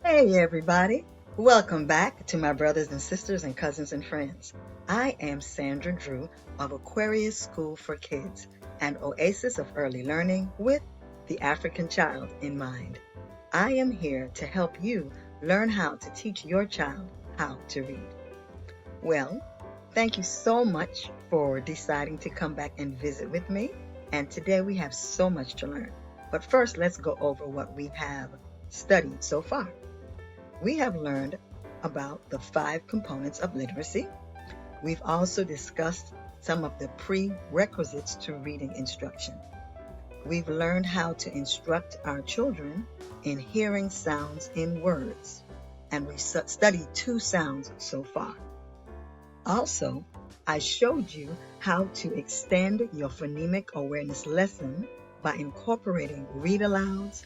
Hey everybody, welcome back to my brothers and sisters and cousins and friends. I am Sandra Drew of Aquarius School for Kids, an oasis of early learning with the African child in mind. I am here to help you learn how to teach your child how to read. Well, thank you so much for deciding to come back and visit with me. And today we have so much to learn. But first, let's go over what we have studied so far. We have learned about the 5 components of literacy. We've also discussed some of the prerequisites to reading instruction. We've learned how to instruct our children in hearing sounds in words, and we've studied 2 sounds so far. Also, I showed you how to extend your phonemic awareness lesson by incorporating read-alouds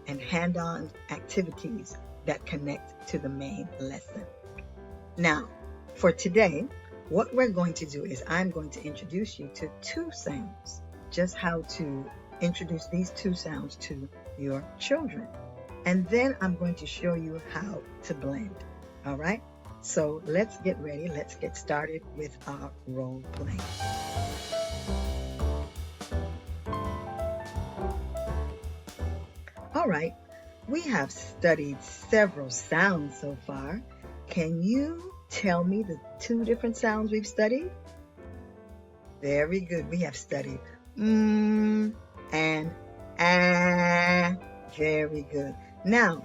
and hand-on activities that connect to the main lesson. Now, for today, what we're going to do is I'm going to introduce you to 2 sounds, just how to introduce these 2 sounds to your children. And then I'm going to show you how to blend. All right? So let's get ready. Let's get started with our role play. All right. We have studied several sounds so far. Can you tell me the 2 different sounds we've studied? Very good. We have studied and ah. Very good. Now,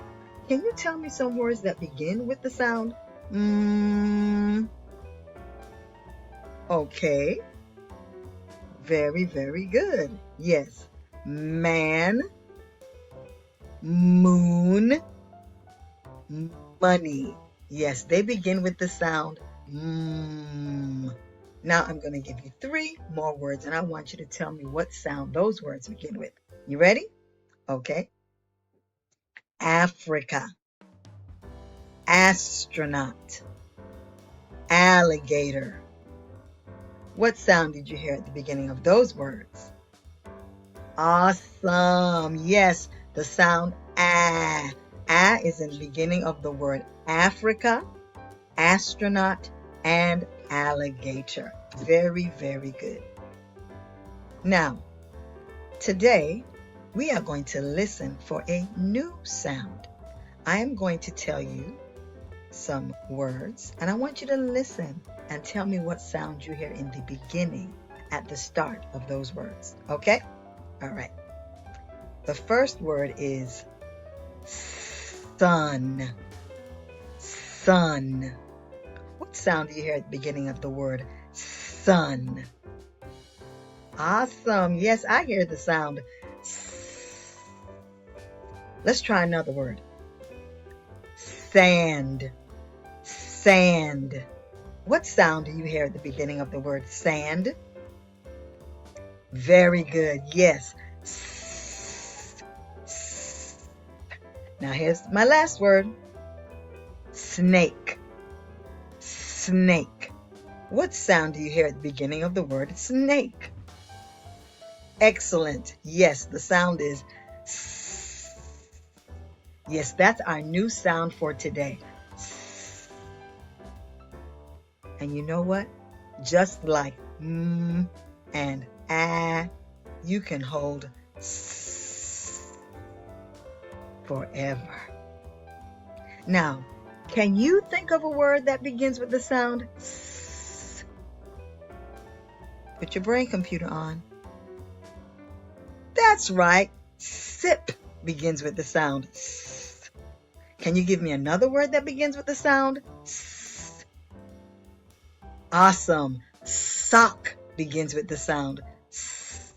can you tell me some words that begin with the sound Okay. Very, very good. Yes. Man, moon, money. Yes, they begin with the sound Now I'm going to give you 3 more words, and I want you to tell me what sound those words begin with. You ready? Okay. Africa, astronaut, alligator. What sound did you hear at the beginning of those words? Awesome. Yes, the sound ah. Ah is in the beginning of the word Africa, astronaut, and alligator. Very, very good. Now, today we are going to listen for a new sound. I am going to tell you some words, and I want you to listen and tell me what sound you hear in the beginning, at the start of those words. Okay? All right. The first word is sun. Sun. What sound do you hear at the beginning of the word sun? Awesome. Yes, I hear the sound. Let's try another word. Sand. Sand. What sound do you hear at the beginning of the word sand? Very good. Yes. Now here's my last word. Snake. Snake. What sound do you hear at the beginning of the word snake? Excellent. Yes, the sound is Yes, that's our new sound for today. And you know what? Just like and ah, you can hold forever. Now, can you think of a word that begins with the sound s? Put your brain computer on. That's right. Sip begins with the sound s. Can you give me another word that begins with the sound s? Awesome. Sock begins with the sound s.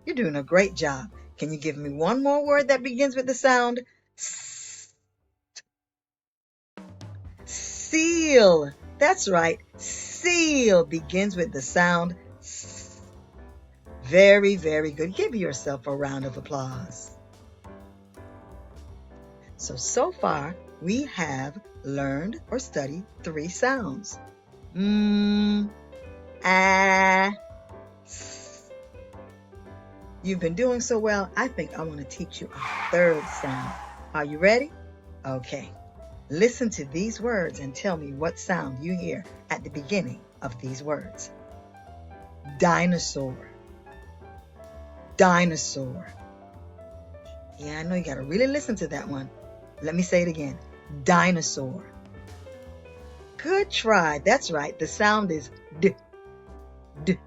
You're doing a great job. Can you give me one more word that begins with the sound s? Seal. That's right. Seal begins with the sound s. Very, very good. Give yourself a round of applause. So far, we have learned or studied 3 sounds. Ah, s. You've been doing so well, I think I want to teach you a 3rd sound. Are you ready? Okay. Listen to these words and tell me what sound you hear at the beginning of these words. Dinosaur. Dinosaur. Yeah, I know you got to really listen to that one. Let me say it again. Dinosaur. Good try. That's right. The sound is D. D.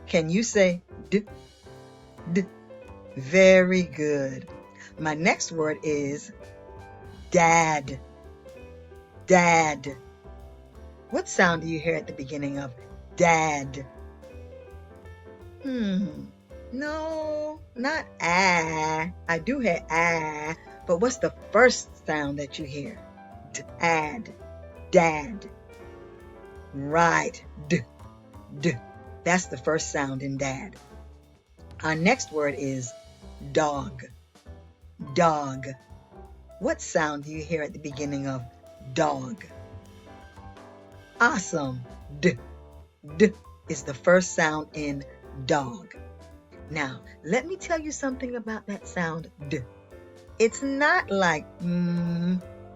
Can you say D? D. Very good. My next word is dad. Dad. What sound do you hear at the beginning of dad? No, not ah. I do hear ah, but what's the first sound that you hear? Dad. Dad. Right. D. D. That's the first sound in dad. Our next word is dog. Dog. What sound do you hear at the beginning of dog? Awesome. D. D is the first sound in dog. Now, let me tell you something about that sound D. It's not like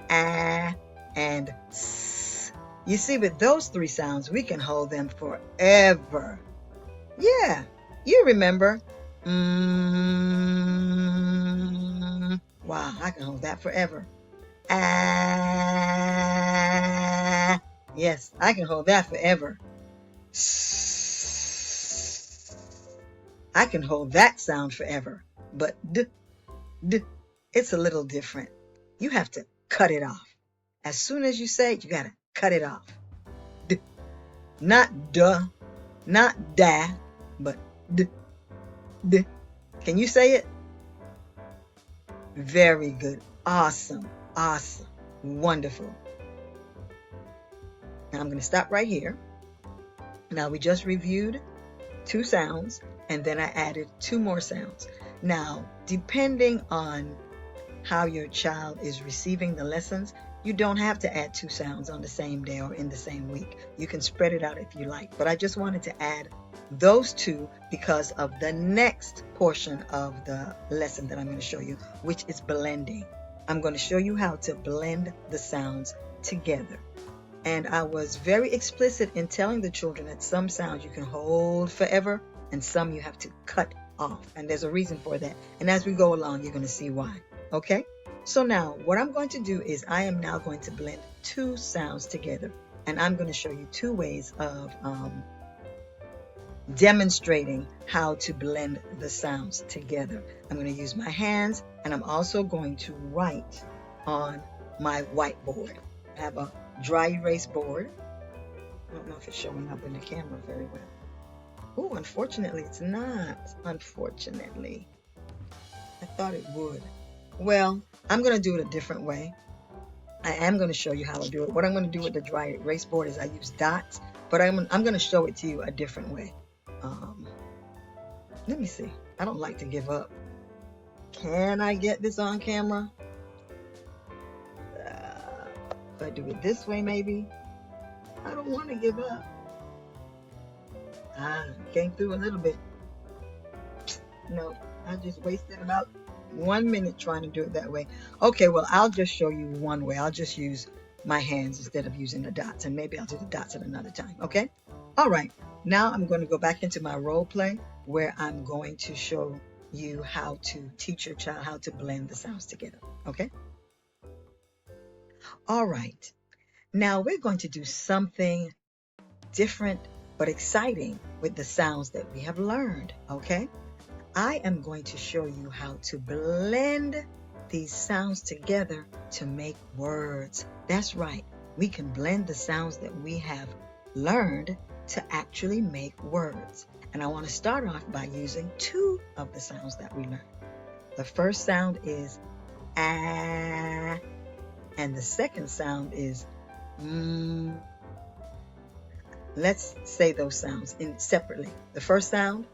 ah, and s. You see, with those three sounds, we can hold them forever. Yeah, you remember. Wow, I can hold that forever. Ah, yes, I can hold that forever. I can hold that sound forever. But d, d, it's a little different. You have to cut it off. As soon as you say it, you got to cut it off. D, not duh, not da, but d, d. Can you say it? Very good. Awesome. Awesome. Wonderful. Now I'm going to stop right here. Now we just reviewed 2 sounds and then I added 2 more sounds. Now, depending on how your child is receiving the lessons, you don't have to add 2 sounds on the same day or in the same week. You can spread it out if you like. But I just wanted to add those 2 because of the next portion of the lesson that I'm going to show you, which is blending. I'm going to show you how to blend the sounds together. And I was very explicit in telling the children that some sounds you can hold forever and some you have to cut off. And there's a reason for that. And as we go along, you're going to see why. Okay? So now what I'm going to do is I am now going to blend 2 sounds together. And I'm going to show you 2 ways of demonstrating how to blend the sounds together. I'm going to use my hands and I'm also going to write on my whiteboard. I have a dry erase board. I don't know if it's showing up in the camera very well. Oh, unfortunately, it's not. Unfortunately. I thought it would. Well, I'm going to do it a different way. I am going to show you how to do it. What I'm going to do with the dry erase board is I use dots, but I'm going to show it to you a different way. Let me see. I don't like to give up. Can I get this on camera? If I do it this way, maybe. I don't want to give up. Came through a little bit. No, I just wasted about 1 minute trying to do it that way. Okay, well, I'll just show you one way. I'll just use my hands instead of using the dots, and maybe I'll do the dots at another time, okay? All right, now I'm going to go back into my role play where I'm going to show you how to teach your child how to blend the sounds together, okay? All right, now we're going to do something different but exciting with the sounds that we have learned, okay? I am going to show you how to blend these sounds together to make words. That's right, we can blend the sounds that we have learned to actually make words. And I want to start off by using 2 of the sounds that we learned. The first sound is ah, and the second sound is mm. Let's say those sounds separately. The first sound,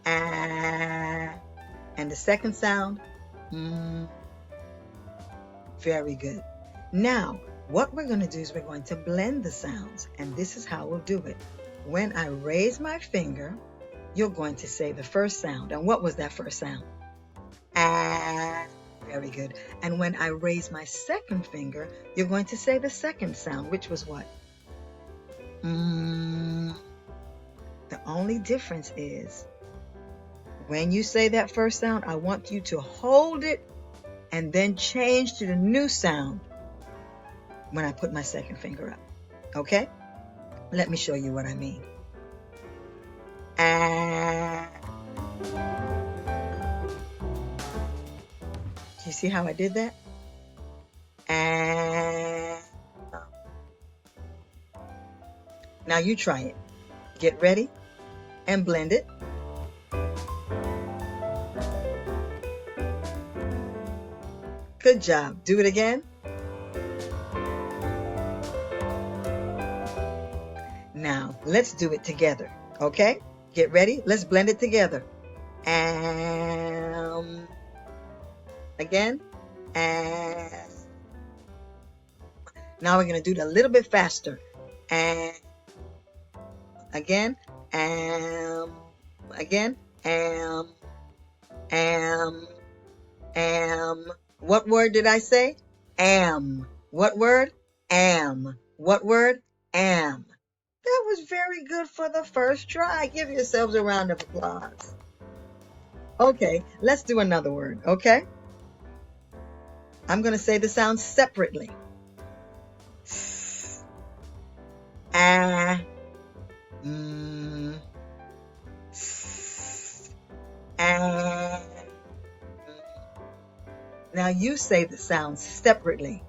ah, and the second sound, Very good. Now, what we're going to do is we're going to blend the sounds, and this is how we'll do it. When I raise my finger, you're going to say the first sound. And what was that first sound? Ah. Very good. And when I raise my second finger, you're going to say the second sound, which was what? The only difference is when you say that first sound, I want you to hold it and then change to the new sound when I put my second finger up. Okay? Let me show you what I mean. Do you see how I did that? Now you try it. Get ready and blend it. Good job. Do it again. Now, let's do it together, okay? Get ready. Let's blend it together. Again. Now we're going to do it a little bit faster. Again. Again. What word did I say? Am. What word? Am. What word? Am. That was very good for the first try. Give yourselves a round of applause. Okay, let's do another word, okay? I'm going to say the sound separately. Now you say the sound separately.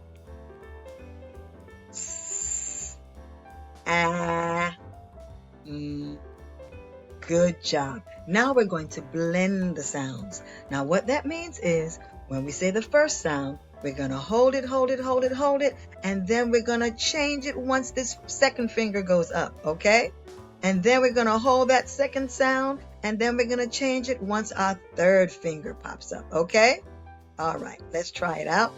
Good job. Now we're going to blend the sounds. Now what that means is when we say the first sound, we're going to hold it, and then we're going to change it once this second finger goes up, okay? And then we're going to hold that second sound, and then we're going to change it once our third finger pops up, okay? All right, let's try it out.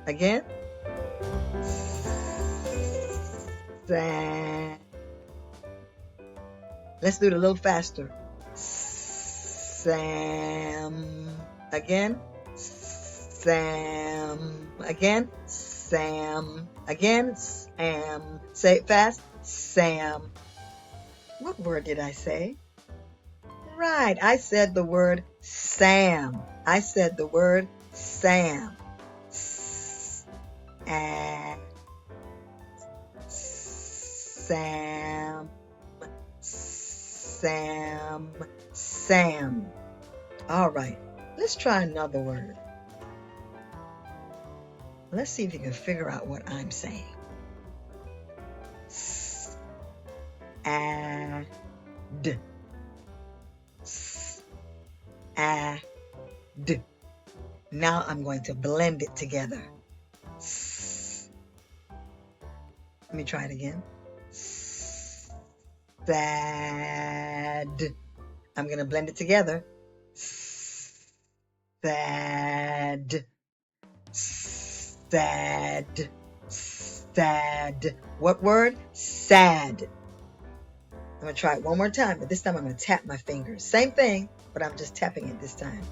Again. Let's do it a little faster. Sam. Again. Sam. Again. Sam. Again. Sam. Say it fast. Sam. What word did I say? Right. I said the word Sam. I said the word Sam. Sam. Sam. Sam. All right. Let's try another word. Let's see if you can figure out what I'm saying. D. Now I'm going to blend it together. Let me try it again. Sad. I'm going to blend it together. Sad. Sad. Sad. What word? Sad. I'm going to try it one more time, but this time I'm going to tap my fingers. Same thing, but I'm just tapping it this time.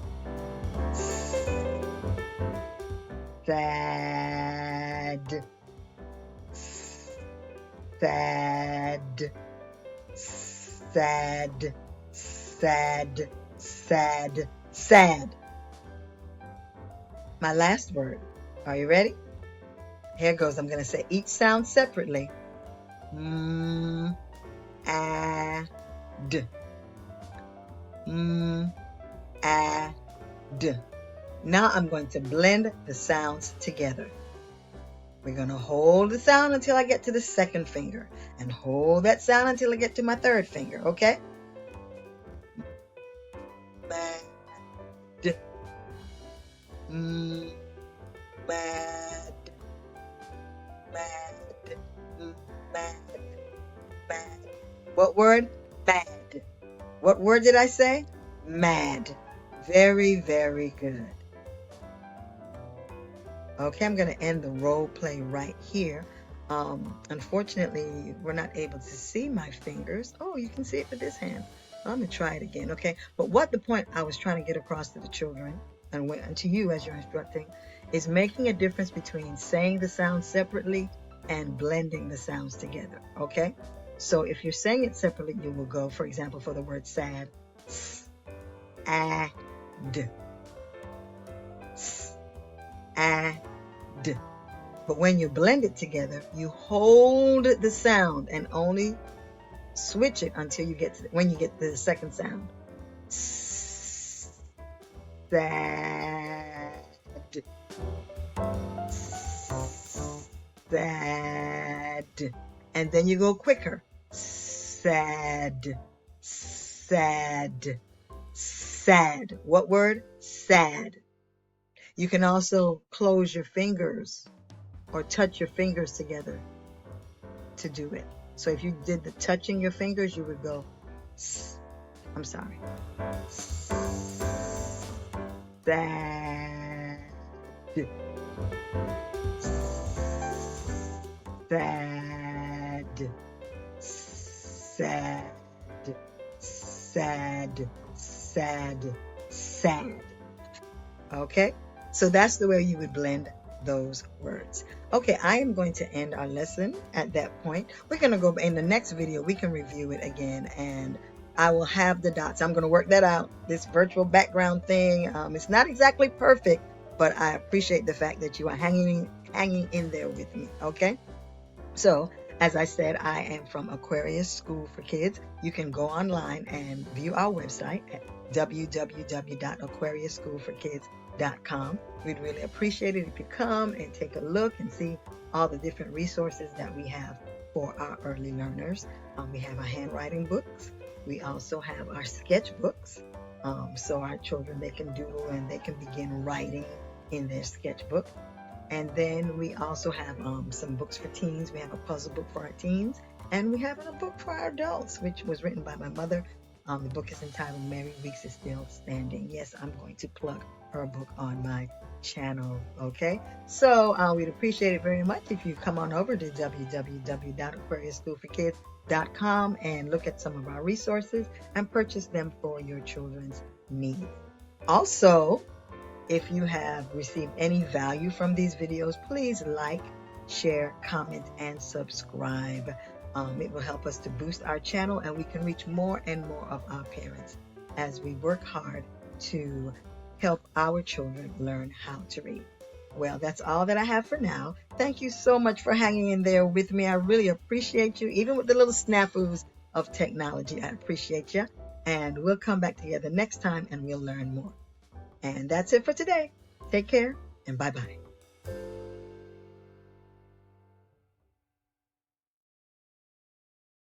Sad. Sad. Sad. Sad. Sad. Sad. My last word. Are you ready? Here goes. I'm going to say each sound separately. D. D. Now I'm going to blend the sounds together. We're going to hold the sound until I get to the second finger and hold that sound until I get to my third finger, okay? Mad. Mad. Mad. Mad. Mad. What word? Mad. What word did I say? Mad. Very, very good. Okay, I'm going to end the role play right here. Unfortunately, we're not able to see my fingers. Oh, you can see it with this hand. I'm going to try it again, okay? But what the point I was trying to get across to the children and to you as you're instructing is making a difference between saying the sounds separately and blending the sounds together, okay? So if you're saying it separately, you will go, for example, for the word sad, s-a-d, s-a-d. But when you blend it together, you hold the sound and only switch it until you get to when you get to the second sound. Sad. Sad. And then you go quicker. Sad. Sad. Sad. What word? Sad. You can also close your fingers or touch your fingers together to do it. So if you did the touching your fingers, you would go, I'm sorry, sad, sad, sad, sad, sad, sad. Okay? So that's the way you would blend those words. Okay, I am going to end our lesson at that point. We're going to go in the next video. We can review it again, and I will have the dots. I'm going to work that out, this virtual background thing. It's not exactly perfect, but I appreciate the fact that you are hanging in there with me. Okay, so as I said, I am from Aquarius School for Kids. You can go online and view our website at www.aquariusschoolforkids.com. We'd really appreciate it if you come and take a look and see all the different resources that we have for our early learners. We have our handwriting books. We also have our sketchbooks. So our children, they can doodle and they can begin writing in their sketchbook. And then we also have some books for teens. We have a puzzle book for our teens. And we have a book for our adults, which was written by my mother. The book is entitled Mary Weeks is Still Standing. Yes, I'm going to plug her book on my channel. Okay, so we'd appreciate it very much if you come on over to www.aquariusschoolforkids.com and look at some of our resources and purchase them for your children's needs. Also, if you have received any value from these videos, please like, share, comment, and subscribe. It will help us to boost our channel, and we can reach more and more of our parents as we work hard to help our children learn how to read. Well, that's all that I have for now. Thank you so much for hanging in there with me. I really appreciate you, even with the little snafus of technology. I appreciate you. And we'll come back together next time and we'll learn more. And that's it for today. Take care and bye-bye.